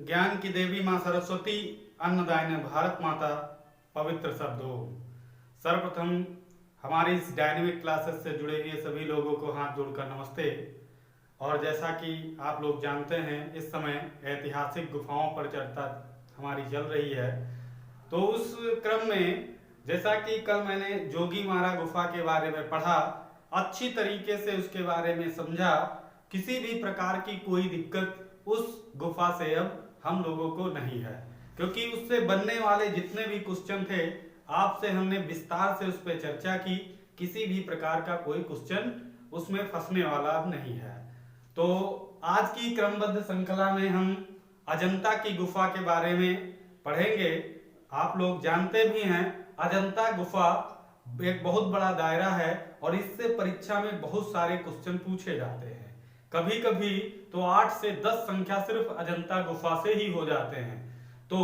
ज्ञान की देवी माँ सरस्वती, अन्नदायिनी भारत माता, पवित्र शब्द ओम। सर्वप्रथम हमारी इस डायनेमिक क्लासेस से जुड़े हुए सभी लोगों को हाथ जोड़कर नमस्ते। और जैसा कि आप लोग जानते हैं, इस समय ऐतिहासिक गुफाओं पर चर्चा हमारी चल रही है। तो उस क्रम में जैसा कि कल मैंने जोगी मारा गुफा के बारे में पढ़ा, अच्छी तरीके से उसके बारे में समझा, किसी भी प्रकार की कोई दिक्कत उस गुफा से अब हम लोगों को नहीं है, क्योंकि उससे बनने वाले जितने भी क्वेश्चन थे आपसे हमने विस्तार से उस पर चर्चा की। किसी भी प्रकार का कोई क्वेश्चन उसमें फंसने वाला अब नहीं है। तो आज की क्रमबद्ध श्रृंखला में हम अजंता की गुफा के बारे में पढ़ेंगे। आप लोग जानते भी हैं, अजंता गुफा एक बहुत बड़ा दायरा है और इससे परीक्षा में बहुत सारे क्वेश्चन पूछे जाते हैं। कभी कभी तो 8 से 10 संख्या सिर्फ अजंता गुफा से ही हो जाते हैं। तो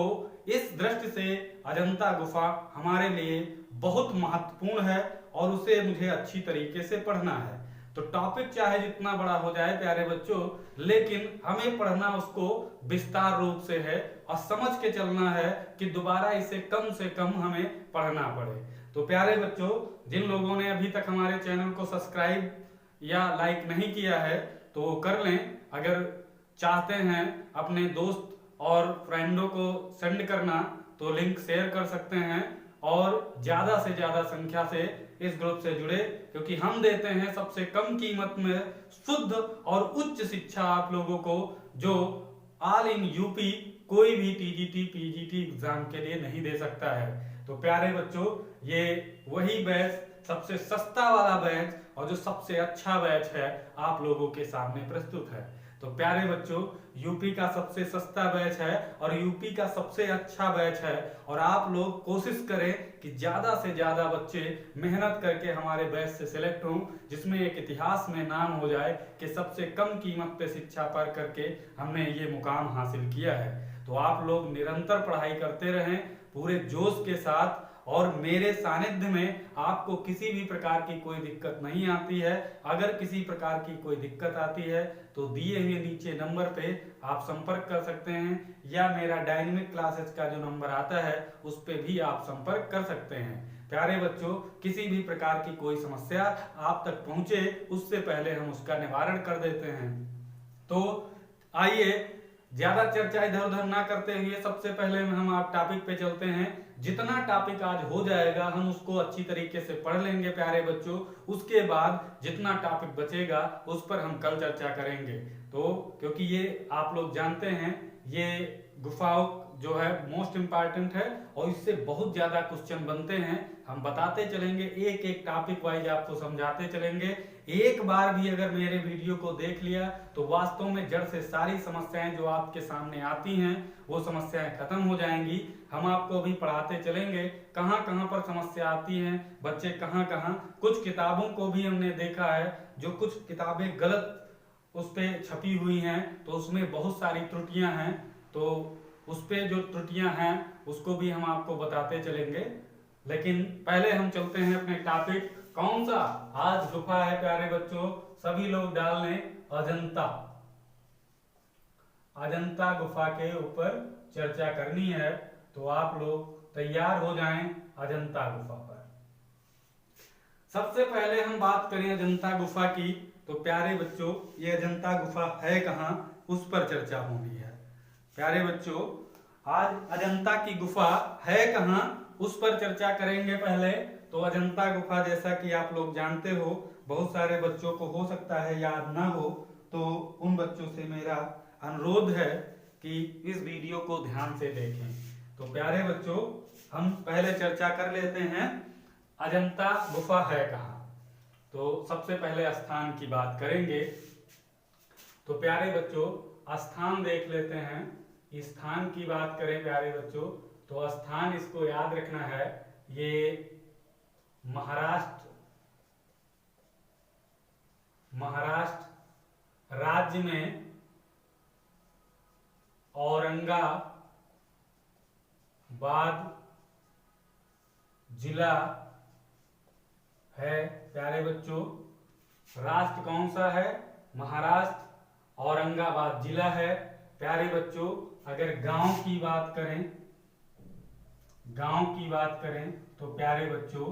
इस दृष्टि से अजंता गुफा हमारे लिए बहुत महत्वपूर्ण है और उसे मुझे अच्छी तरीके से पढ़ना है। तो टॉपिक चाहे जितना बड़ा हो जाए प्यारे बच्चों, लेकिन हमें पढ़ना उसको विस्तार रूप से है और समझ के चलना है कि दोबारा इसे कम से कम हमें पढ़ना पड़े। तो प्यारे बच्चों, जिन लोगों ने अभी तक हमारे चैनल को सब्सक्राइब या लाइक नहीं किया है तो वो कर लें। अगर चाहते हैं अपने दोस्त और फ्रेंडों को सेंड करना तो लिंक शेयर कर सकते हैं और ज्यादा से ज्यादा संख्या से इस ग्रुप से जुड़े, क्योंकि हम देते हैं सबसे कम कीमत में शुद्ध और उच्च शिक्षा आप लोगों को, जो ऑल इन यूपी कोई भी टीजीटी पीजीटी एग्जाम के लिए नहीं दे सकता है। तो प्यारे बच्चों, ये वही बैच, सबसे सस्ता वाला बैच और जो सबसे अच्छा बैच है आप लोगों के सामने प्रस्तुत है। तो प्यारे बच्चों, यूपी का सबसे सस्ता बैच है और यूपी का सबसे अच्छा बैच है और आप लोग कोशिश करें कि ज्यादा से ज्यादा बच्चे मेहनत करके हमारे बैच से सिलेक्ट हों, जिसमें एक इतिहास में नाम हो जाए कि सबसे कम कीमत पे शिक्षा पढ़ करके हमने ये मुकाम हासिल किया है। तो आप लोग निरंतर पढ़ाई करते रहें पूरे जोश के साथ और मेरे सानिध्य में आपको किसी भी प्रकार की कोई दिक्कत नहीं आती है। अगर किसी प्रकार की कोई दिक्कत आती है तो दिए हुए नीचे नंबर पे आप संपर्क कर सकते हैं, या मेरा डायनेमिक क्लासेस का जो नंबर आता है उस पे भी आप संपर्क कर सकते हैं। प्यारे बच्चों, किसी भी प्रकार की कोई समस्या आप तक पहुंचे उससे पहले हम उसका निवारण कर देते हैं। तो आइए ज्यादा चर्चा इधर उधर ना करते हुए सबसे पहले हम आप टॉपिक पे चलते हैं। जितना टॉपिक आज हो जाएगा हम उसको अच्छी तरीके से पढ़ लेंगे प्यारे बच्चों। उसके बाद जितना टॉपिक बचेगा उस पर हम कल चर्चा करेंगे। तो क्योंकि ये आप लोग जानते हैं, ये गुफाओं जो है मोस्ट इंपॉर्टेंट है और इससे बहुत ज्यादा क्वेश्चन बनते हैं। हम बताते चलेंगे, एक एक टॉपिक वाइज आपको समझाते चलेंगे। एक बार भी अगर मेरे वीडियो को देख लिया तो वास्तव में जड़ से सारी समस्याएं जो आपके सामने आती हैं वो समस्याएं खत्म हो जाएंगी। हम आपको भी पढ़ाते चलेंगे कहां कहां पर समस्या आती हैं, बच्चे कहां कहां। कुछ किताबों को भी हमने देखा है, जो कुछ किताबें गलत उस पे छपी हुई हैं तो उसमें बहुत सारी त्रुटियां हैं। तो उस पे जो त्रुटियां हैं उसको भी हम आपको बताते चलेंगे। लेकिन पहले हम चलते हैं अपने टॉपिक। कौन सा आज गुफा है प्यारे बच्चों? सभी लोग डाल लें अजंता। अजंता गुफा के ऊपर चर्चा करनी है, तो आप लोग तैयार हो जाएं अजंता गुफा पर। सबसे पहले हम बात करें अजंता गुफा की, तो प्यारे बच्चों ये अजंता गुफा है कहां, उस पर चर्चा होनी है। प्यारे बच्चों, आज अजंता की गुफा है कहां उस पर चर्चा करेंगे। पहले तो अजंता गुफा, जैसा कि आप लोग जानते हो, बहुत सारे बच्चों को हो सकता है याद ना हो, तो उन बच्चों से मेरा अनुरोध है कि इस वीडियो को ध्यान से देखें। तो प्यारे बच्चों, हम पहले चर्चा कर लेते हैं अजंता गुफा है कहां। तो सबसे पहले स्थान की बात करेंगे। तो प्यारे बच्चों, स्थान देख लेते हैं। स्थान की बात करें प्यारे बच्चों, तो स्थान इसको याद रखना है, ये महाराष्ट्र राज्य में औरंगाबाद जिला है। प्यारे बच्चों, राष्ट्र कौन सा है? महाराष्ट्र, औरंगाबाद जिला है प्यारे बच्चों, अगर गांव की बात करें, गांव की बात करें तो प्यारे बच्चों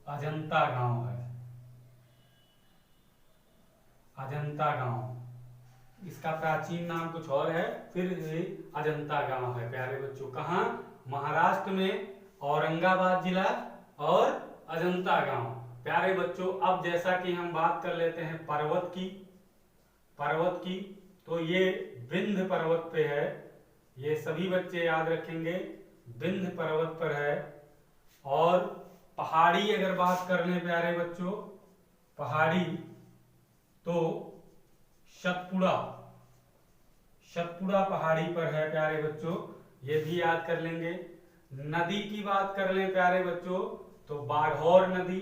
अजंता गांव है, अजंता गांव। इसका प्राचीन नाम कुछ और है, फिर ये अजंता गांव है प्यारे बच्चों। कहाँ? महाराष्ट्र में औरंगाबाद जिला और अजंता गांव। प्यारे बच्चों, अब जैसा कि हम बात कर लेते हैं पर्वत की, पर्वत की, तो ये विंध्य पर्वत पे है, ये सभी बच्चे याद रखेंगे, विंध्य पर्वत पर है। और पहाड़ी अगर बात कर लें प्यारे बच्चों, पहाड़ी तो सतपुड़ा, सतपुड़ा पहाड़ी पर है प्यारे बच्चों, ये भी याद कर लेंगे। नदी की बात कर लें प्यारे बच्चों तो बाघौर नदी,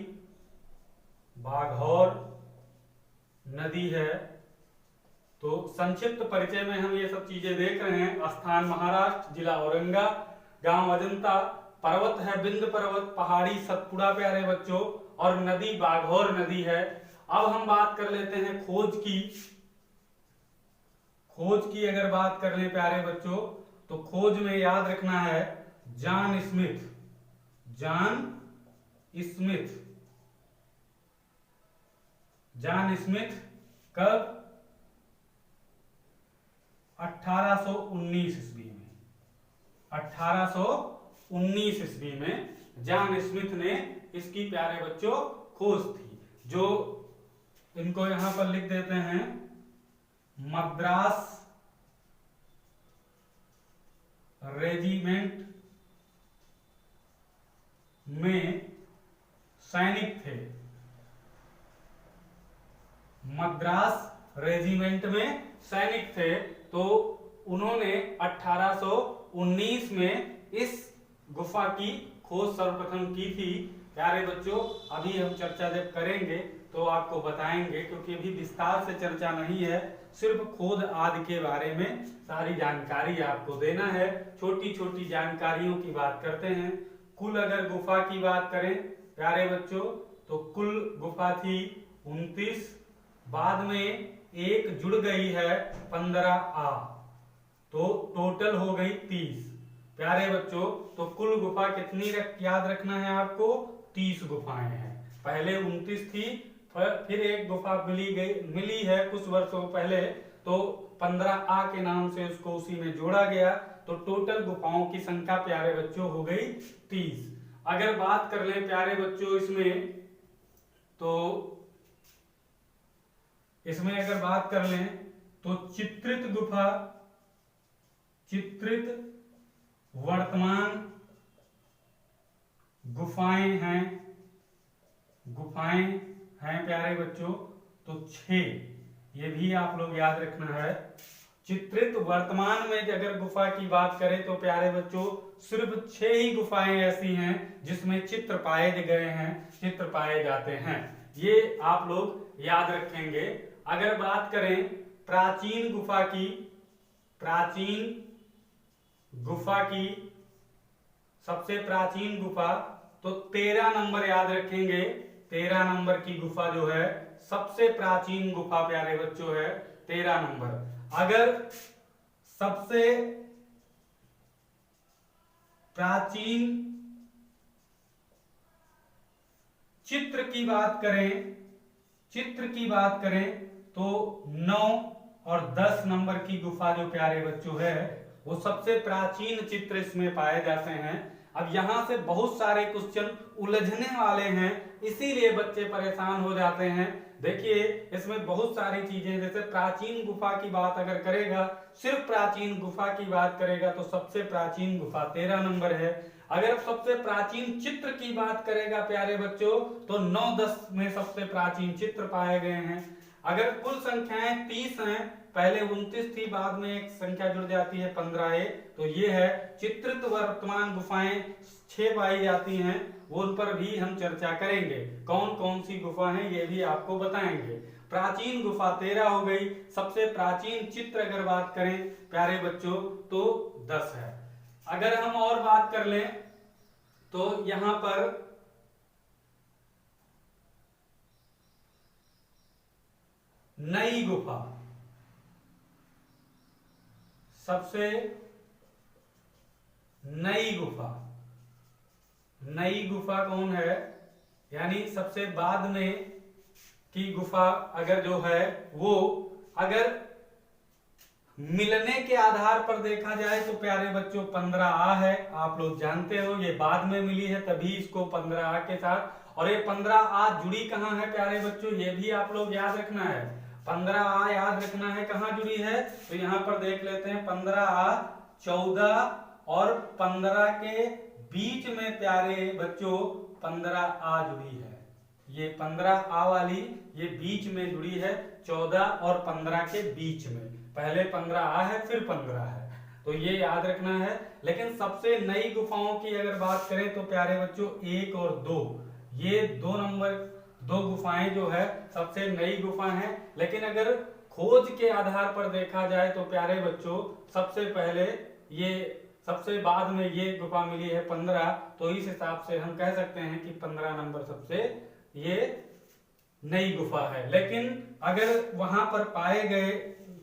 बाघौर नदी है। तो संक्षिप्त परिचय में हम ये सब चीजें देख रहे हैं। स्थान महाराष्ट्र, जिला औरंगा, गांव अजंता, पर्वत है विंध्य पर्वत, पहाड़ी सतपुड़ा प्यारे बच्चों, और नदी बाघौर नदी है। अब हम बात कर लेते हैं खोज की। खोज की अगर बात कर लें प्यारे बच्चों तो खोज में याद रखना है John Smith, John Smith, John Smith कब? 1819 ईस्वी में, 1819 ईस्वी में जॉन स्मिथ ने इसकी प्यारे बच्चों खोज थी। जो इनको यहां पर लिख देते हैं, मद्रास रेजिमेंट में सैनिक थे, मद्रास रेजिमेंट में सैनिक थे। तो उन्होंने 1819 में इस गुफा की खोज सर्वप्रथम की थी प्यारे बच्चों। अभी हम चर्चा जब करेंगे तो आपको बताएंगे, क्योंकि अभी विस्तार से चर्चा नहीं है, सिर्फ खोज आदि के बारे में सारी जानकारी आपको देना है। छोटी छोटी जानकारियों की बात करते हैं। कुल अगर गुफा की बात करें प्यारे बच्चों तो कुल गुफा थी 29, बाद में एक जुड़ गई है 15A, तो टोटल हो गई 30 प्यारे बच्चों। तो कुल गुफा कितनी याद रखना है आपको? 30 गुफाएं हैं। पहले 29 थी, फिर एक गुफा मिली है कुछ वर्षों पहले, तो 15A के नाम से उसको उसी में जोड़ा गया, तो टोटल गुफाओं की संख्या प्यारे बच्चों हो गई 30। अगर बात कर लें प्यारे बच्चों इसमें अगर बात कर लें तो चित्रित गुफा, चित्रित वर्तमान गुफाएं हैं, गुफाएं हैं प्यारे बच्चों तो 6, ये भी आप लोग याद रखना है। चित्रित वर्तमान में अगर गुफा की बात करें तो प्यारे बच्चों सिर्फ 6 ही गुफाएं ऐसी हैं जिसमें चित्र पाए गए हैं, चित्र पाए जाते हैं, ये आप लोग याद रखेंगे। अगर बात करें प्राचीन गुफा की, प्राचीन गुफा की सबसे प्राचीन गुफा तो 13 नंबर याद रखेंगे। 13 नंबर की गुफा जो है सबसे प्राचीन गुफा प्यारे बच्चों है 13 नंबर। अगर सबसे प्राचीन चित्र की बात करें, चित्र की बात करें तो 9 और 10 नंबर की गुफा जो प्यारे बच्चों है वो सबसे प्राचीन चित्र इसमें पाए जाते हैं। अब यहां से बहुत सारे क्वेश्चन उलझने वाले हैं, इसीलिए बच्चे परेशान हो जाते हैं। देखिए इसमें बहुत सारी चीजें, जैसे प्राचीन गुफा की बात अगर करेगा, सिर्फ प्राचीन गुफा की बात करेगा तो सबसे प्राचीन गुफा 13 नंबर है। अगर सबसे प्राचीन चित्र की बात करेगा प्यारे बच्चों तो 9-10 में सबसे प्राचीन चित्र पाए गए हैं। अगर कुल संख्याएं 30 हैं, पहले 29 थी, बाद में एक संख्या जुड़ जाती है 15A, तो ये है चित्रित वर्तमान गुफाएं 6 पाई जाती हैं, वो उन पर भी हम चर्चा करेंगे। कौन कौन सी गुफा हैं ये भी आपको बताएंगे। प्राचीन गुफा 13 हो गई। सबसे प्राचीन चित्र अगर बात करें प्यारे बच्चों तो 10 है। अगर हम और बात कर लें तो यहां पर नई गुफा, सबसे नई गुफा कौन है, यानी सबसे बाद में की गुफा अगर जो है वो अगर मिलने के आधार पर देखा जाए तो प्यारे बच्चों 15A है। आप लोग जानते हो ये बाद में मिली है, तभी इसको 15A के साथ। और ये 15A जुड़ी कहाँ है प्यारे बच्चों, ये भी आप लोग याद रखना है। 15A याद रखना है कहाँ जुड़ी है, तो यहाँ पर देख लेते हैं 15A 14 और 15 के बीच में प्यारे बच्चों 15A जुड़ी है। ये 15A वाली ये बीच में जुड़ी है, 14 और 15 के बीच में। पहले 15A है फिर 15 है, तो ये याद रखना है। लेकिन सबसे नई गुफाओं की अगर बात करें तो प्यारे बच्चों 1 और 2, ये 2 नंबर 2 गुफाएं जो है सबसे नई गुफा हैं। लेकिन अगर खोज के आधार पर देखा जाए तो प्यारे बच्चों सबसे पहले ये सबसे बाद में ये गुफा मिली है 15, तो इस हिसाब से हम कह सकते हैं कि 15 नंबर सबसे ये नई गुफा है। लेकिन अगर वहां पर पाए गए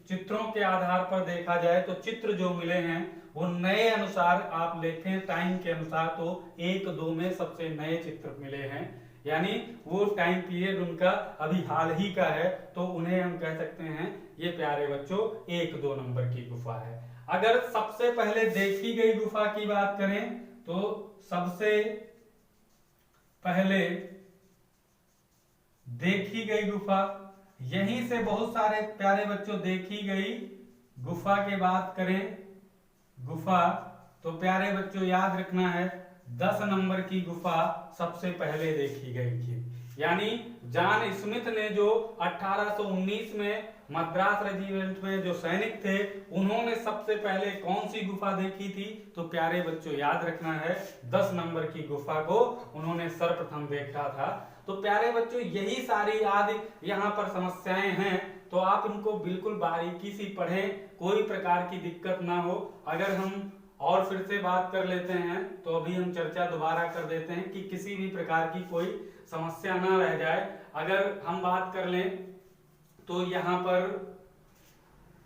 चित्रों के आधार पर देखा जाए तो चित्र जो मिले हैं वो नए अनुसार आप देखें टाइम के अनुसार तो 1-2 में सबसे नए चित्र मिले हैं, यानी वो टाइम पीरियड उनका अभी हाल ही का है, तो उन्हें हम कह सकते हैं ये प्यारे बच्चों 1-2 नंबर की गुफा है। अगर सबसे पहले देखी गई गुफा की बात करें तो सबसे पहले देखी गई गुफा, यहीं से बहुत सारे प्यारे बच्चों देखी गई गुफा के बात करें गुफा तो प्यारे बच्चों याद रखना है 10 नंबर की गुफा सबसे पहले देखी गई थी। यानी जॉन स्मिथ ने जो 1819 में मद्रास रेजिमेंट में जो सैनिक थे उन्होंने सबसे पहले कौन सी गुफा देखी थी, तो प्यारे बच्चों याद रखना है 10 नंबर की गुफा को उन्होंने सर्वप्रथम देखा था। तो प्यारे बच्चों यही सारी याद यहाँ पर समस्याएं हैं, तो आप इनको बिल्कुल बारीकी से पढ़ें, कोई प्रकार की दिक्कत ना हो। अगर हम और फिर से बात कर लेते हैं तो अभी हम चर्चा दोबारा कर देते हैं कि किसी भी प्रकार की कोई समस्या ना रह जाए। अगर हम बात कर लें तो यहाँ पर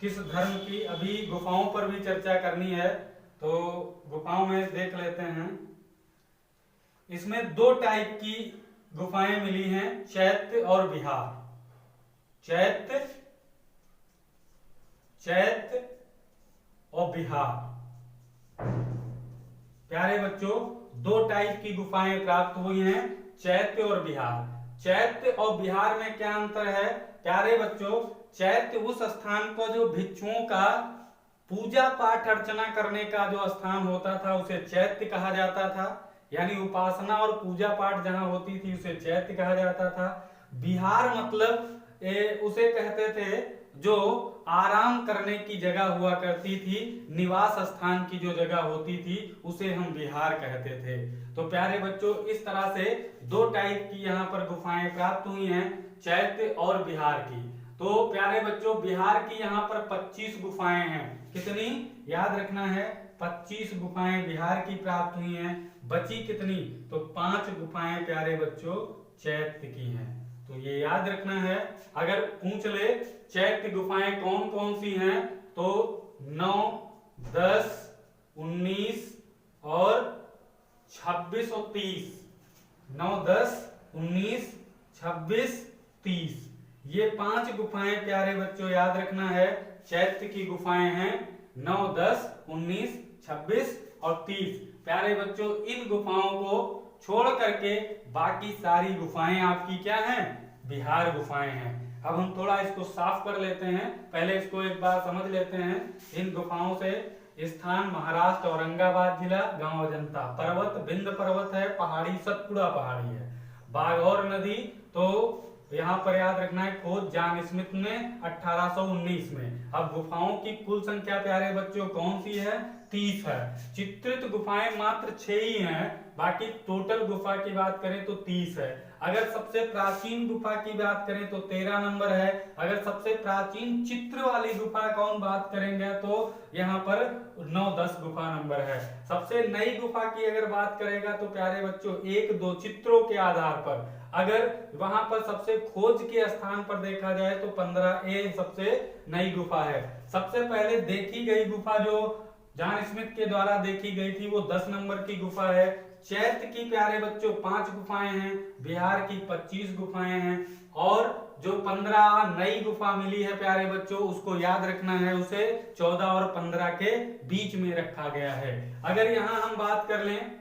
किस धर्म की अभी गुफाओं पर भी चर्चा करनी है, तो गुफाओं में देख लेते हैं। इसमें 2 टाइप की गुफाएं मिली हैं, चैत्य और बिहार। चैत्य और बिहार प्यारे बच्चों 2 टाइप की गुफाएं प्राप्त हुई हैं, चैत्य और बिहार। चैत्य और बिहार में क्या अंतर है प्यारे बच्चों, चैत्य उस स्थान पर जो भिक्षुओं का पूजा पाठ अर्चना करने का जो स्थान होता था उसे चैत्य कहा जाता था, यानी उपासना और पूजा पाठ जहां होती थी उसे चैत्य कहा जाता था। बिहार मतलब उसे कहते थे जो आराम करने की जगह हुआ करती थी, निवास स्थान की जो जगह होती थी उसे हम बिहार कहते थे। तो प्यारे बच्चों इस तरह से 2 टाइप की यहाँ पर गुफाएं प्राप्त हुई हैं, चैत्य और बिहार की। तो प्यारे बच्चों बिहार की यहाँ पर 25 गुफाएं हैं। कितनी याद रखना है, 25 गुफाएं बिहार की प्राप्त हुई हैं। बची कितनी, तो 5 गुफाएं प्यारे बच्चों चैत्य की हैं। तो ये याद रखना है। अगर पूछ ले चैत्य गुफाएं कौन कौन सी हैं तो 9, 10, 19 और 26 और 30। 9, 10, 19, 26, 30 ये 5 गुफाएं प्यारे बच्चों याद रखना है, चैत्य की गुफाएं हैं 9, 10, 19, 26 और 30। प्यारे बच्चों इन गुफाओं को छोड़ करके बाकी सारी गुफाएं आपकी क्या हैं, बिहार गुफाएं हैं। अब हम थोड़ा इसको साफ कर लेते हैं, पहले इसको एक बार समझ लेते हैं। इन गुफाओं से स्थान महाराष्ट्र औरंगाबाद जिला, गांव अजंता, पर्वत विंध्य पर्वत है, पहाड़ी सतपुड़ा पहाड़ी है, बाघौर नदी। तो यहाँ पर याद रखना है खोज जॉन स्मिथ ने 1819 में। अब गुफाओं की कुल संख्या प्यारे बच्चों कौन सी है, 30 है। चित्रित गुफाएं मात्र 6 ही हैं, बाकी टोटल गुफा की बात करें तो 30 है। अगर सबसे प्राचीन गुफा की बात करें तो 13 नंबर है। अगर सबसे प्राचीन चित्र वाली गुफा कौन बात करेंगे तो यहाँ पर 9-10 गुफा नंबर है। सबसे नई गुफा की अगर बात करेगा तो प्यारे बच्चों 1-2 चित्रों के आधार पर अगर वहां पर सबसे खोज के स्थान पर देखा जाए तो 15A सबसे नई गुफा है। सबसे पहले देखी गई गुफा जो जॉन स्मिथ के द्वारा देखी गई थी वो 10 नंबर की गुफा है। चैत्य की प्यारे बच्चों 5 गुफाएं हैं, बिहार की 25 गुफाएं हैं, और जो 15 नई गुफा मिली है प्यारे बच्चों उसको याद रखना है, उसे 14 और 15 के बीच में रखा गया है। अगर यहाँ हम बात कर लें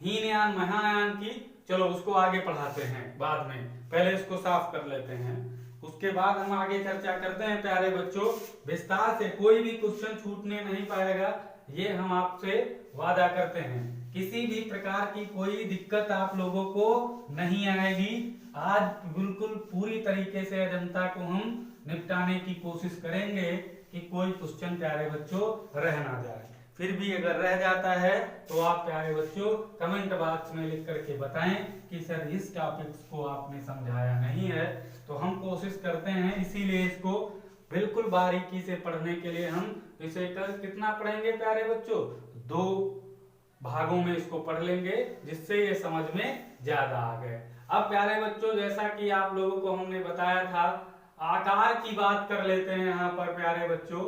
हीनयान महायान की, चलो उसको आगे पढ़ाते हैं बाद में, पहले इसको साफ कर लेते हैं, उसके बाद हम आगे चर्चा करते हैं प्यारे बच्चों विस्तार से। कोई भी क्वेश्चन छूटने नहीं पाएगा, ये हम आपसे वादा करते हैं। किसी भी प्रकार की कोई दिक्कत आप लोगों को नहीं आएगी। आज बिल्कुल पूरी तरीके से अजंता को हम निपटाने की कोशिश करेंगे कि कोई क्वेश्चन प्यारे बच्चों रह ना जाए। फिर भी अगर रह जाता है तो आप प्यारे बच्चों कमेंट बॉक्स में लिख करके बताएं कि सर इस टॉपिक को आपने समझाया नहीं है। तो हम कोशिश करते हैं, इसीलिए इसको बिल्कुल बारीकी से पढ़ने के लिए हम इसे कितना पढ़ेंगे प्यारे बच्चों, 2 भागों में इसको पढ़ लेंगे, जिससे ये समझ में ज्यादा आ गए। अब प्यारे बच्चों जैसा कि आप लोगों को हमने बताया था, आकार की बात कर लेते हैं। यहाँ पर प्यारे बच्चों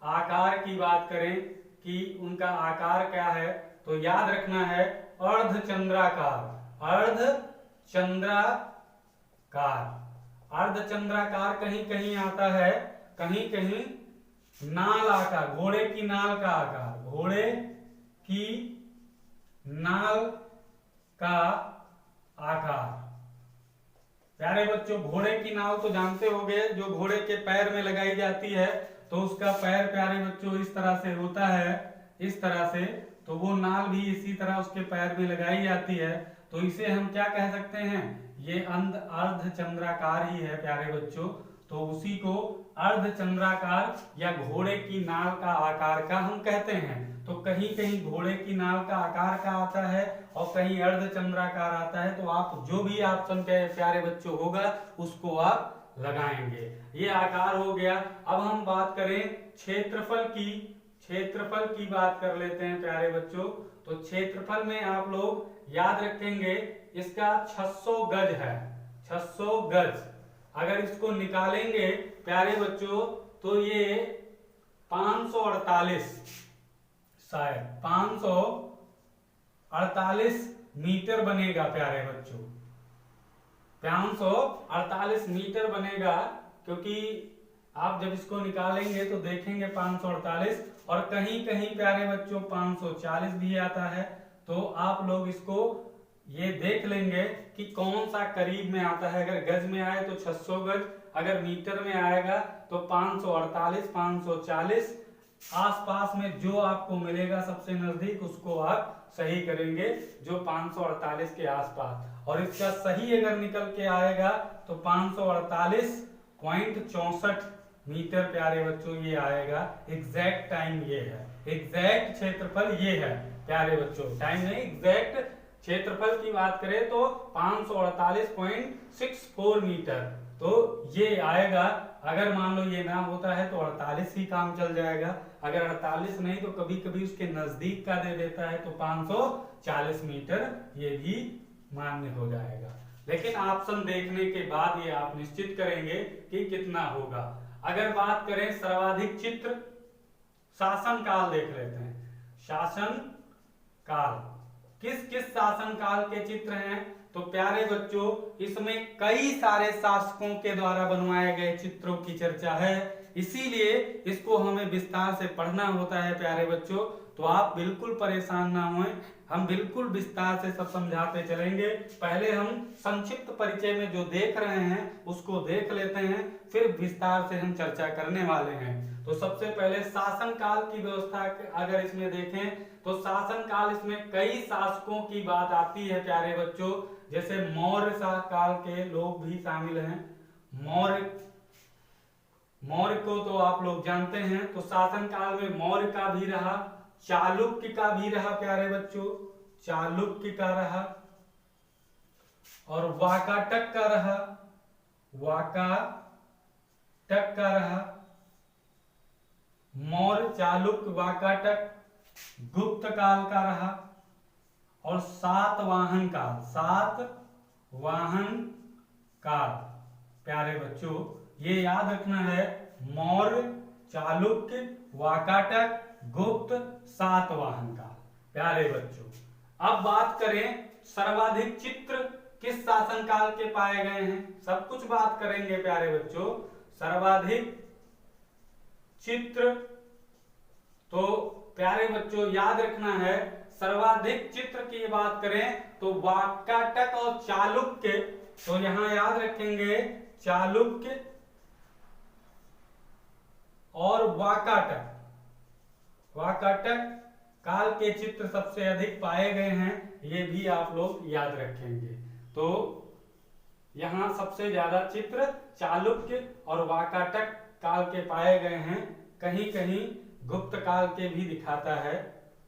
आकार की बात करें कि उनका आकार क्या है, तो याद रखना है अर्धचंद्राकार। अर्धचंद्राकार कहीं कहीं आता है, कहीं कहीं नाल आकार, घोड़े की नाल का आकार, घोड़े की नाल का आकार। प्यारे बच्चों घोड़े की नाल तो जानते होंगे, जो घोड़े के पैर में लगाई जाती है, तो उसका पैर प्यारे बच्चों इस तरह से होता है, इस तरह से, तो वो नाल भी इसी तरह उसके पैर में लगाई जाती है। तो इसे हम क्या कह सकते हैं, ये अर्धचंद्राकार ही है प्यारे बच्चों। तो उसी को अर्धचंद्राकार या घोड़े की नाल का आकार का हम कहते हैं। तो कहीं कहीं घोड़े की नाल का आकार का आता है और कहीं अर्धचंद्राकार आता है। तो आप जो भी ऑप्शन प्यारे बच्चों होगा उसको आप लगाएंगे। ये आकार हो गया। अब हम बात करें क्षेत्रफल की, क्षेत्रफल की बात कर लेते हैं प्यारे बच्चों। तो क्षेत्रफल में आप लोग याद रखेंगे इसका 600 गज है, 600 गज। अगर इसको निकालेंगे प्यारे बच्चों तो ये 548, शायद 548 मीटर बनेगा प्यारे बच्चों, 548 मीटर बनेगा। क्योंकि आप जब इसको निकालेंगे तो देखेंगे 548, और कहीं कहीं प्यारे बच्चों 540 भी आता है। तो आप लोग इसको ये देख लेंगे कि कौन सा करीब में आता है। अगर गज में आए तो 600 गज, अगर मीटर में आएगा तो 548, 540, आसपास में जो आपको मिलेगा सबसे नजदीक उसको आप सही करेंगे, जो 548 के आसपास। और इसका सही अगर निकल के आएगा तो 548.64 मीटर प्यारे बच्चों ये आएगा। एग्जैक्ट टाइम ये है, एग्जैक्ट क्षेत्रफल ये है प्यारे बच्चों, टाइम नहीं, एग्जैक्ट क्षेत्रफल की बात करें तो 548.64 मीटर तो ये आएगा। अगर मान लो ये ना होता है तो 48 ही काम चल जाएगा। अगर 48 नहीं तो कभी कभी उसके नजदीक का दे देता है तो 540 मीटर ये भी मान्य हो जाएगा। लेकिन ऑप्शन देखने के बाद ये आप निश्चित करेंगे कि कितना होगा। अगर बात करें सर्वाधिक चित्र, शासन काल देख लेते हैं। शासन काल, किस किस शासन काल के चित्र हैं, तो प्यारे बच्चों इसमें कई सारे शासकों के द्वारा बनवाए गए चित्रों की चर्चा है, इसीलिए इसको हमें विस्तार से पढ़ना होता है प्यारे बच्चों। तो आप बिल्कुल परेशान ना हों, हम बिल्कुल विस्तार से सब समझाते चलेंगे। पहले हम संक्षिप्त परिचय में जो देख रहे हैं उसको देख लेते हैं, फिर विस्तार से हम चर्चा करने वाले हैं। तो सबसे पहले शासन काल की व्यवस्था अगर इसमें देखें तो शासन काल, इसमें कई शासकों की बात आती है प्यारे बच्चों। जैसे मौर्य काल के लोग भी शामिल हैं। मौर्य को तो आप लोग जानते हैं, तो शासन काल में मौर्य का भी रहा, चालुक्य का भी रहा प्यारे बच्चों, चालुक्य का रहा, और वाकाटक का रहा, वाकाटक का रहा। मौर्य, चालुक्य, वाकाटक, गुप्त काल का रहा, और सातवाहन काल, सातवाहन वाहन काल। प्यारे बच्चों ये याद रखना है, मौर्य, चालुक्य, वाकाटक, गुप्त, सातवाहन काल। प्यारे बच्चों अब बात करें सर्वाधिक चित्र किस शासनकाल के पाए गए हैं, सब कुछ बात करेंगे प्यारे बच्चों। सर्वाधिक चित्र, तो प्यारे बच्चों याद रखना है सर्वाधिक चित्र की बात करें तो वाकाटक और चालुक्य, तो यहां याद रखेंगे चालुक्य और वाकाटक। वाकाटक काल के चित्र सबसे अधिक पाए गए हैं, ये भी आप लोग याद रखेंगे। तो यहां सबसे ज्यादा चित्र चालुक्य और वाकाटक काल के पाए गए हैं, कहीं कहीं गुप्त काल के भी दिखाता है,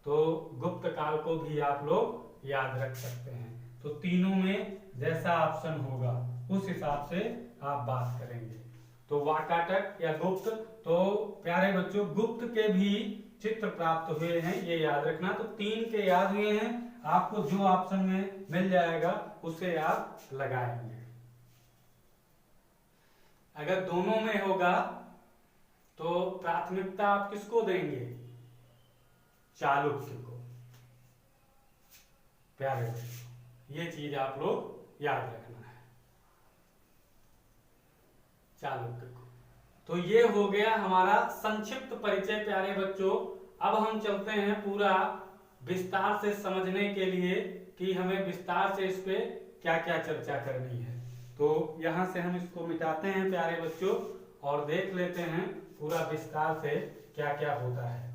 तो गुप्त काल को भी आप लोग याद रख सकते हैं। तो तीनों में जैसा ऑप्शन होगा उस हिसाब से आप बात करेंगे। तो वाकाटक या गुप्त, तो प्यारे बच्चों गुप्त के भी चित्र प्राप्त हुए हैं, ये याद रखना। तो 3 के याद हुए हैं, आपको जो ऑप्शन में मिल जाएगा उसे आप लगाएंगे। अगर दोनों में होगा तो प्राथमिकता आप किसको देंगे, चालुक्य को। प्यारे बच्चों ये चीज आप लोग याद रखना है, चालुक्य को। तो ये हो गया हमारा संक्षिप्त परिचय प्यारे बच्चों। अब हम चलते हैं पूरा विस्तार से समझने के लिए कि हमें विस्तार से इस पे क्या क्या चर्चा करनी है। तो यहां से हम इसको मिटाते हैं प्यारे बच्चों और देख लेते हैं पूरा विस्तार से क्या क्या होता है।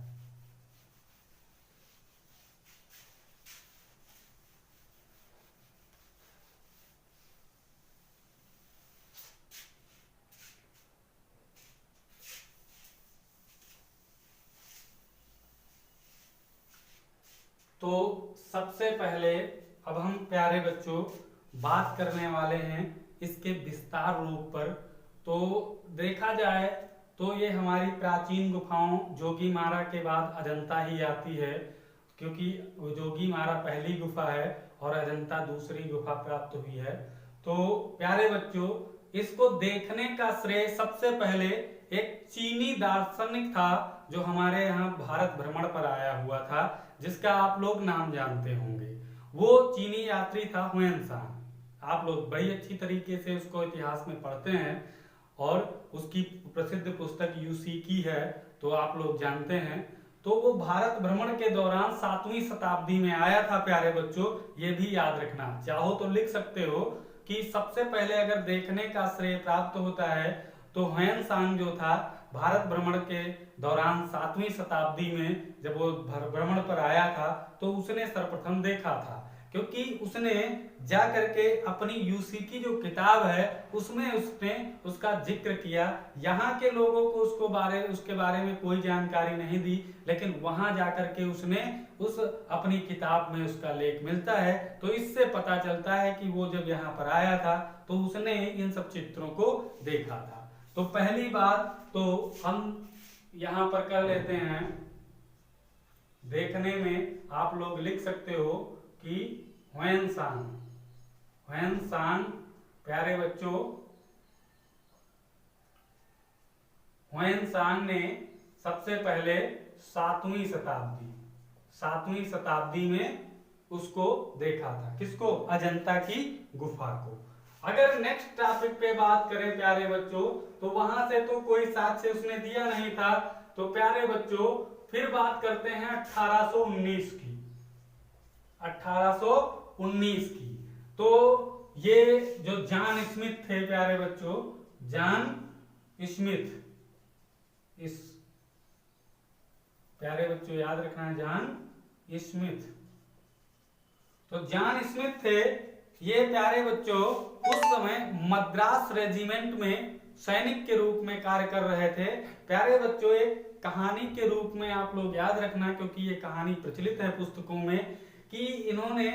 तो सबसे पहले अब हम प्यारे बच्चों बात करने वाले हैं इसके विस्तार रूप पर। तो देखा जाए तो ये हमारी प्राचीन गुफाओं, जोगीमारा के बाद अजंता ही आती है, क्योंकि जोगीमारा पहली गुफा है और अजंता दूसरी गुफा प्राप्त हुई है। तो प्यारे बच्चों इसको देखने का श्रेय सबसे पहले एक चीनी दार्शनिक था जो हमारे यहाँ भारत भ्रमण पर आया हुआ था, जिसका आप लोग नाम जानते होंगे। वो चीनी यात्री था हुएनसांग। आप लोग बड़ी अच्छी तरीके से उसको इतिहास में पढ़ते हैं और उसकी प्रसिद्ध पुस्तक यूसी की है, तो आप लोग जानते हैं। तो वो भारत भ्रमण के दौरान 7वीं शताब्दी में आया था प्यारे बच्चों, ये भी याद रखना। चाहो तो लिख सकते हो कि सबसे पहले अगर देखने का श्रेय प्राप्त होता है तो हुएनसांग जो था भारत भ्रमण के दौरान 7वीं शताब्दी में जब वो भ्रमण पर आया था तो उसने सर्वप्रथम देखा था, क्योंकि उसने जा करके अपनी यूसी की जो किताब है उसमें उसने उसका जिक्र किया। यहाँ के लोगों को उसके बारे में कोई जानकारी नहीं दी, लेकिन वहां जाकर के उसने उस अपनी किताब में उसका लेख मिलता है। तो इससे पता चलता है कि वो जब यहाँ पर आया था तो उसने इन सब चित्रों को देखा था। तो पहली बात तो हम यहाँ पर कर लेते हैं, देखने में आप लोग लिख सकते हो कि हुएनसांग प्यारे बच्चों हुएनसांग ने सबसे पहले 7वीं शताब्दी में उसको देखा था। किसको? अजंता की गुफा को। अगर नेक्स्ट टॉपिक पे बात करें प्यारे बच्चों तो वहां से तो कोई साक्ष्य उसने दिया नहीं था। तो प्यारे बच्चों फिर बात करते हैं 1819 की। 1819 की तो ये जो जॉन स्मिथ थे प्यारे बच्चों, जॉन स्मिथ, इस प्यारे बच्चों याद रखना है जॉन स्मिथ। तो जॉन स्मिथ थे ये प्यारे बच्चों उस समय मद्रास रेजिमेंट में सैनिक के रूप में कार्य कर रहे थे। प्यारे बच्चों एक कहानी के रूप में आप लोग याद रखना, क्योंकि ये कहानी प्रचलित है पुस्तकों में, कि इन्होंने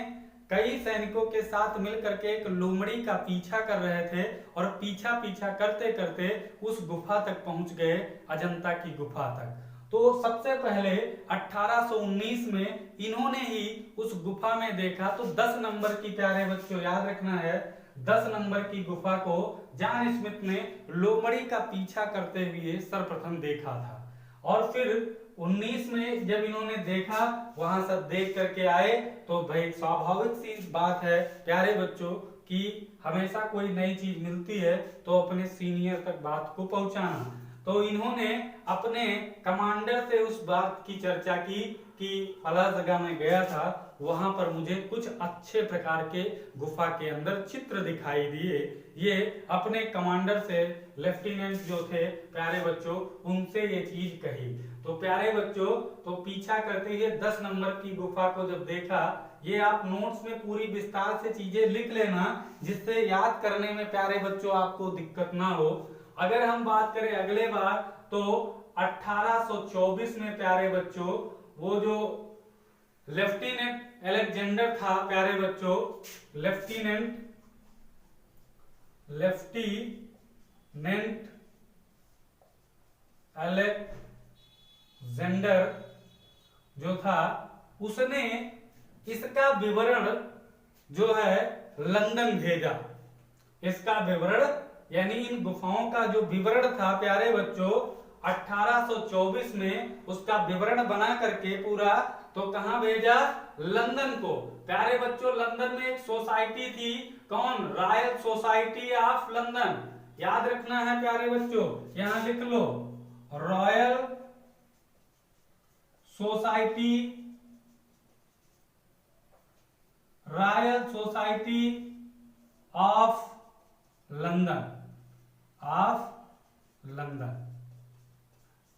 कई सैनिकों के साथ मिलकर के एक लोमड़ी का पीछा कर रहे थे और पीछा करते करते उस गुफा तक पहुंच गए, अजंता की गुफा तक। तो सबसे पहले 1819 में इन्होंने ही उस गुफा में देखा। तो 10 नंबर की प्यारे बच्चों याद रखना है, 10 नंबर की गुफा को जॉन स्मिथ ने लोमड़ी का पीछा करते हुए सर्वप्रथम देखा था। और फिर 19 में जब इन्होंने देखा, वहां सब देख करके आए, तो भाई स्वाभाविक सी बात है प्यारे बच्चों कि हमेशा कोई नई चीज मिलती है तो अपने सीनियर तक बात को पहुंचाना। तो इन्होंने अपने कमांडर से उस बात की चर्चा की कि फला जगह में गया था, वहां पर मुझे कुछ अच्छे प्रकार के गुफा के अंदर चित्र दिखाई दिए। ये अपने कमांडर से, लेफ्टिनेंट जो थे प्यारे बच्चों, उनसे ये चीज कही। तो प्यारे बच्चों, तो पीछा करते हुए 10 नंबर की गुफा को जब देखा, ये आप नोट्स में पूरी विस्तार से चीजें लिख लेना, जिससे याद करने में प्यारे बच्चों आपको दिक्कत ना हो। अगर हम बात करें अगले बार, तो 1824 में प्यारे बच्चों वो जो लेफ्टिनेंट अलेक्जेंडर था प्यारे बच्चों, लेफ्टिनेंट अलेक्जेंडर जो था, उसने इसका विवरण जो है लंदन भेजा। इसका विवरण यानी इन गुफाओं का जो विवरण था प्यारे बच्चों, 1824 में उसका विवरण बना करके पूरा, तो कहां भेजा? लंदन को। प्यारे बच्चों, लंदन में एक सोसाइटी थी, कौन? Royal society of London. याद रखना है प्यारे बच्चों, यहां लिख लो, royal society, royal society of London,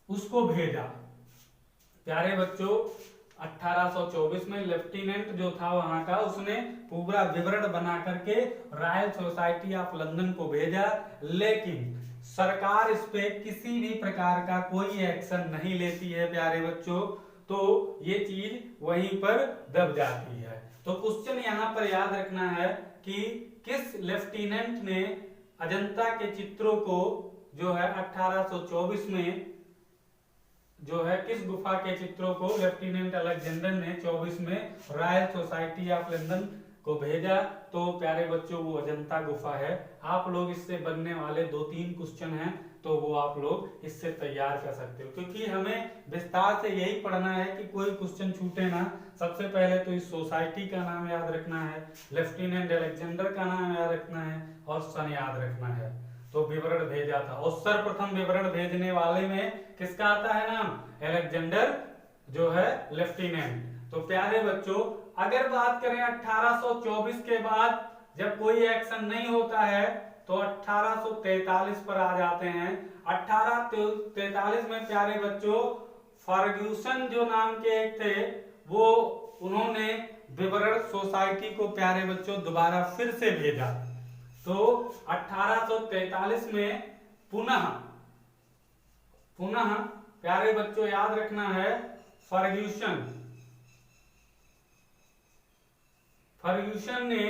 उसको भेजा। प्यारे बच्चों, 1824 में लेफ्टिनेंट जो था वहां का, उसने पूरा विवरण बना करके रॉयल सोसाइटी ऑफ लंदन को भेजा, लेकिन सरकार इस पे किसी भी प्रकार का कोई एक्शन नहीं लेती है प्यारे बच्चों। तो ये चीज वहीं पर दब जाती है। तो क्वेश्चन यहाँ पर याद रखना है कि किस लेफ्टिनेंट ने अजंता के चित्रों को जो है 1824 में जो है किस गुफा के चित्रों को लेफ्टिनेंट अलेक्जेंडर ने 24 में रॉयल सोसाइटी ऑफ लंदन को भेजा। तो प्यारे बच्चों, वो अजंता गुफा है। आप लोग इससे बनने वाले 2-3 क्वेश्चन हैं, तो वो आप लोग इससे तैयार कर सकते हो, क्योंकि हमें विस्तार से यही पढ़ना है कि कोई क्वेश्चन छूटे ना। सबसे पहले तो इस सोसाइटी का नाम याद रखना है, लेफ्टिनेंट अलेक्जेंडर का नाम याद रखना है और सन याद रखना है। तो विवरण भेजा था, और सर्वप्रथम विवरण भेजने वाले में किसका आता है नाम? अलेक्जेंडर जो है लेफ्टिनेंट। तो प्यारे बच्चों, अगर बात करें 1824 के बाद जब कोई एक्शन नहीं होता है, तो 1843 पर आ जाते हैं। 1843 में प्यारे बच्चों फर्ग्यूसन जो नाम के एक थे, वो उन्होंने विवरण सोसाइटी को प्यारे बच्चों दोबारा फिर से भेजा। तो 1843 में पुनः प्यारे बच्चों याद रखना है, फर्ग्यूसन ने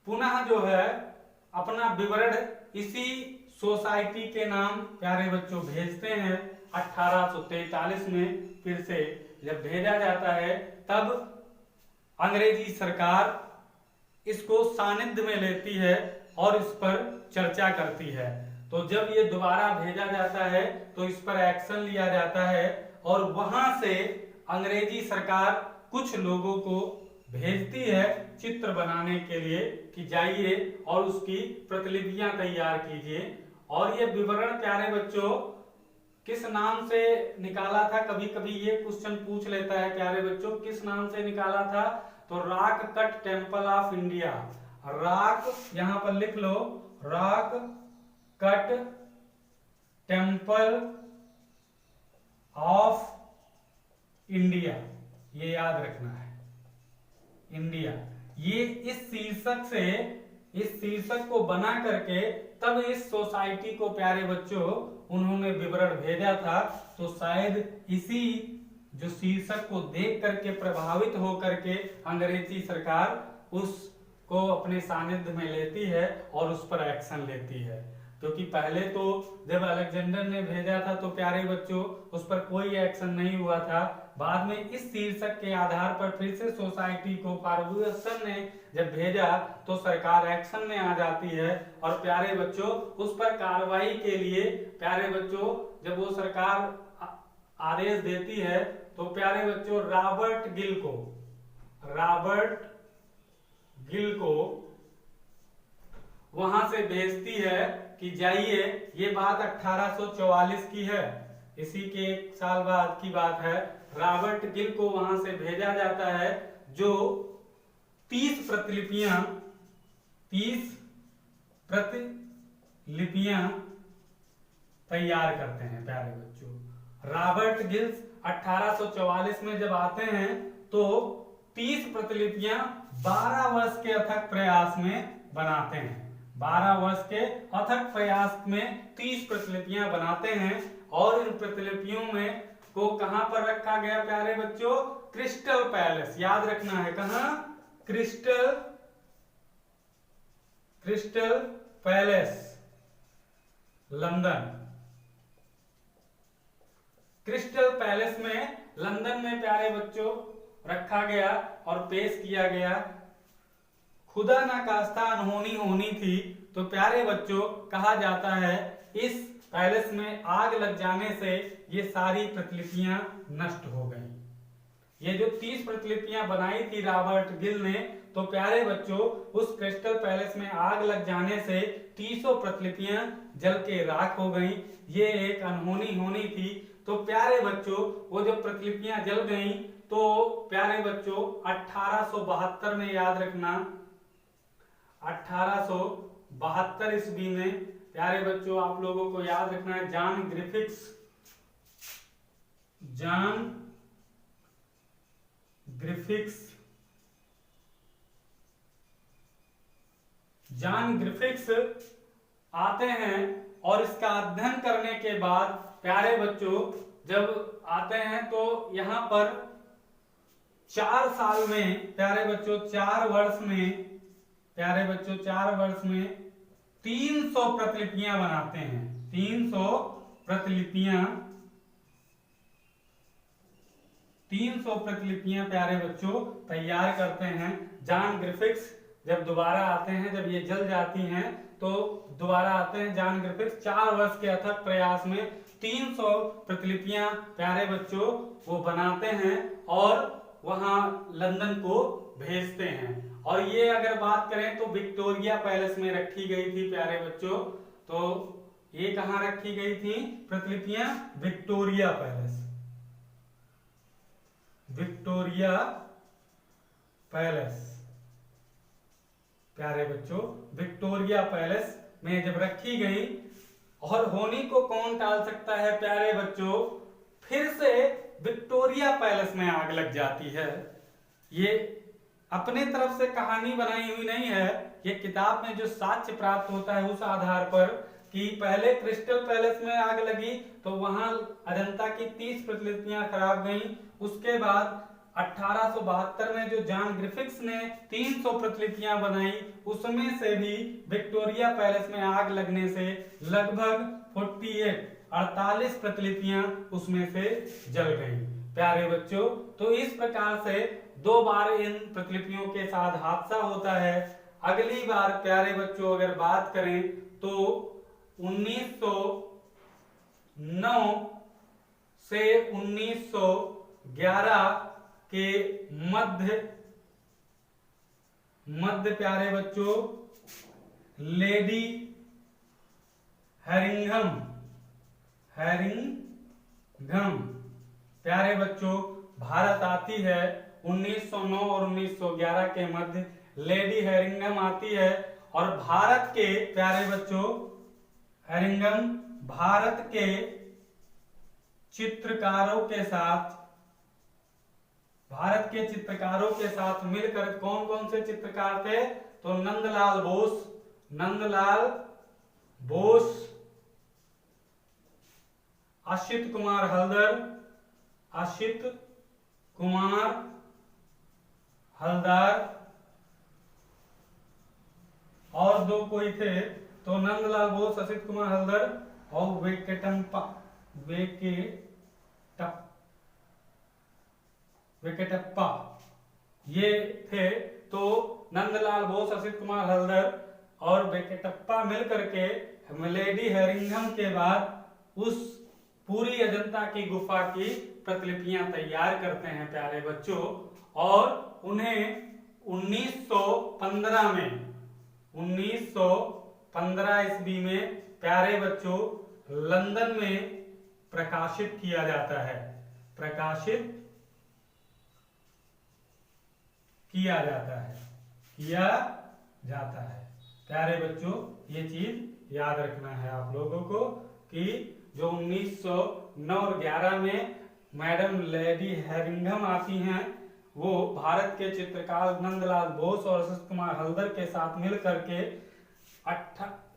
पुनः जो है अपना विवरण इसी सोसाइटी के नाम प्यारे बच्चों भेजते हैं। 1843 में फिर से जब भेजा जाता है, तब अंग्रेजी सरकार इसको सानिध्य में लेती है और इस पर चर्चा करती है। तो जब ये दोबारा भेजा जाता है तो इस पर एक्शन लिया जाता है, और वहां से अंग्रेजी सरकार कुछ लोगों को भेजती है चित्र बनाने के लिए कि जाइए और उसकी प्रतिलिपियां तैयार कीजिए। और ये विवरण प्यारे बच्चों किस नाम से निकाला था? कभी कभी ये क्वेश्चन पूछ लेता है प्यारे बच्चों, किस नाम से निकाला था? तो rock cut temple of India. Rock, यहां पर लिख लो, rock cut temple of India, ये याद रखना है, इंडिया। ये इस शीर्षक को बना करके तब इस सोसाइटी को प्यारे बच्चों उन्होंने विवरण भेजा था। तो शायद इसी जो शीर्षक को देख करके प्रभावित हो करके अंग्रेजी सरकार उसको अपने सानिध्य में लेती है और उस पर एक्शन लेती है। क्योंकि पहले तो जब अलेक्जेंडर ने भेजा था तो प्यारे बच्चों उस पर कोई एक्शन नहीं हुआ था। बाद में इस शीर्षक के आधार पर फिर से सोसाइटी को फर्गुसन ने जब भेजा तो सरकार एक्शन में आ जाती है और प्यारे बच्चों उस पर कार्रवाई के लिए प्यारे बच्चों जब वो सरकार आदेश देती है तो प्यारे बच्चों रॉबर्ट गिल को वहां से भेजती है कि जाइए, ये बात 1844 की है, इसी के एक साल बाद की बात है। रॉबर्ट गिल को वहां से भेजा जाता है जो 30 प्रतिलिपियां तैयार करते हैं प्यारे बच्चों। रॉबर्ट गिल 1844 में जब आते हैं तो 30 प्रतिलिपियां 12 वर्ष के अथक प्रयास में बनाते हैं। 12 वर्ष के अथक प्रयास में 30 प्रतिलिपियां बनाते हैं और इन प्रतिलिपियों में को कहां पर रखा गया प्यारे बच्चों? क्रिस्टल पैलेस, याद रखना है कहां? Crystal palace London. Crystal palace में लंदन में प्यारे बच्चों रखा गया और पेश किया गया। खुदा ना कास्ता अनहोनी होनी थी तो प्यारे बच्चों कहा जाता है इस पैलेस में आग लग जाने से ये सारी प्रतिलिपियां नष्ट हो गई। ये जो 30 प्रतिलिपियां बनाई थी रॉबर्ट गिल ने तो प्यारे बच्चों उस क्रिस्टल पैलेस में आग लग जाने से 300 प्रतिलिपियां जल के राख हो गई। ये एक अनहोनी होनी थी। तो प्यारे बच्चों वो जब प्रतिलिपियां जल गईं तो प्यारे बच्चों 1872 में, याद रखना 1872 ईस्वी में प्यारे बच्चों आप लोगों को याद रखना है जॉन ग्रिफिथ्स आते हैं और इसका अध्ययन करने के बाद प्यारे बच्चों जब आते हैं तो यहाँ पर 4 साल में प्यारे बच्चों 4 वर्ष में 300 प्रतिलिपियां बनाते हैं। 300 प्रतिलिपियां प्यारे बच्चों तैयार करते हैं। जॉन ग्रिफिथ्स जब दोबारा आते हैं, जब ये जल जाती हैं तो दोबारा आते हैं जॉन ग्रिफिथ्स 4 वर्ष के अथक प्रयास में 300 प्रतिलिपियां प्यारे बच्चों वो बनाते हैं और वहां लंदन को भेजते हैं। और ये अगर बात करें तो विक्टोरिया पैलेस में रखी गई थी प्यारे बच्चों। तो ये कहां रखी गई थी प्रतिलिपियां? विक्टोरिया पैलेस प्यारे बच्चों विक्टोरिया पैलेस में जब रखी गई। और होनी को कौन टाल सकता है प्यारे बच्चों? फिर से विक्टोरिया पैलेस में आग लग जाती है। ये अपने तरफ से कहानी बनाई हुई नहीं है, ये किताब में जो साक्ष्य प्राप्त होता है उस आधार पर कि पहले क्रिस्टल पैलेस में आग लगी तो वहां अजंता की 30 प्रतिलिपियां खराब गईं। उसके बाद 1872 में जो जॉन ग्रिफिथ्स ने 300 प्रतिलिपियां बनाई उसमें से भी विक्टोरिया पैलेस में आग लगने से लगभग 48 प्रतिलिपियां उसमें से जल गई प्यारे बच्चों। तो इस प्रकार से 2 बार इन प्रतिलिपियों के साथ हादसा होता है। अगली बार प्यारे बच्चों अगर बात करें तो 1909 से 1911 के मध्य प्यारे बच्चों लेडी हैरिंघम प्यारे बच्चों भारत आती है। 1909 और 1911 के मध्य लेडी हैरिंघम आती है और भारत के प्यारे बच्चों हैरिंघम भारत के चित्रकारों के साथ मिलकर, कौन कौन से चित्रकार थे? तो नंदलाल बोस, असित कुमार हलदर और 2 कोई थे तो नंदलाल बोस, असित कुमार हल्दर और वेंकटप्पा ये थे। तो नंदलाल बोस, असित कुमार हल्दर और वेंकटप्पा मिलकर के लेडी हेरिंघम के बाद उस पूरी अजंता की गुफा की प्रतिलिपियां तैयार करते हैं प्यारे बच्चों, और उन्हें 1915 ईस्वी में प्यारे बच्चों लंदन में प्रकाशित किया जाता है। किया जाता है प्यारे बच्चों, ये चीज याद रखना है आप लोगों को कि जो 1909 और 11 में मैडम लेडी हेरिंघम आती हैं, वो भारत के चित्रकार नंदलाल बोस और असित कुमार हल्दर के साथ मिल करके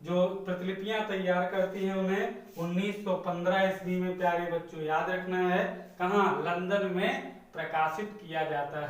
जो प्रतिलिपियां तैयार करती हैं, उन्हें 1915 ईस्वी में प्यारे बच्चों याद रखना है, कहाँ, लंदन में प्रकाशित किया जाता है।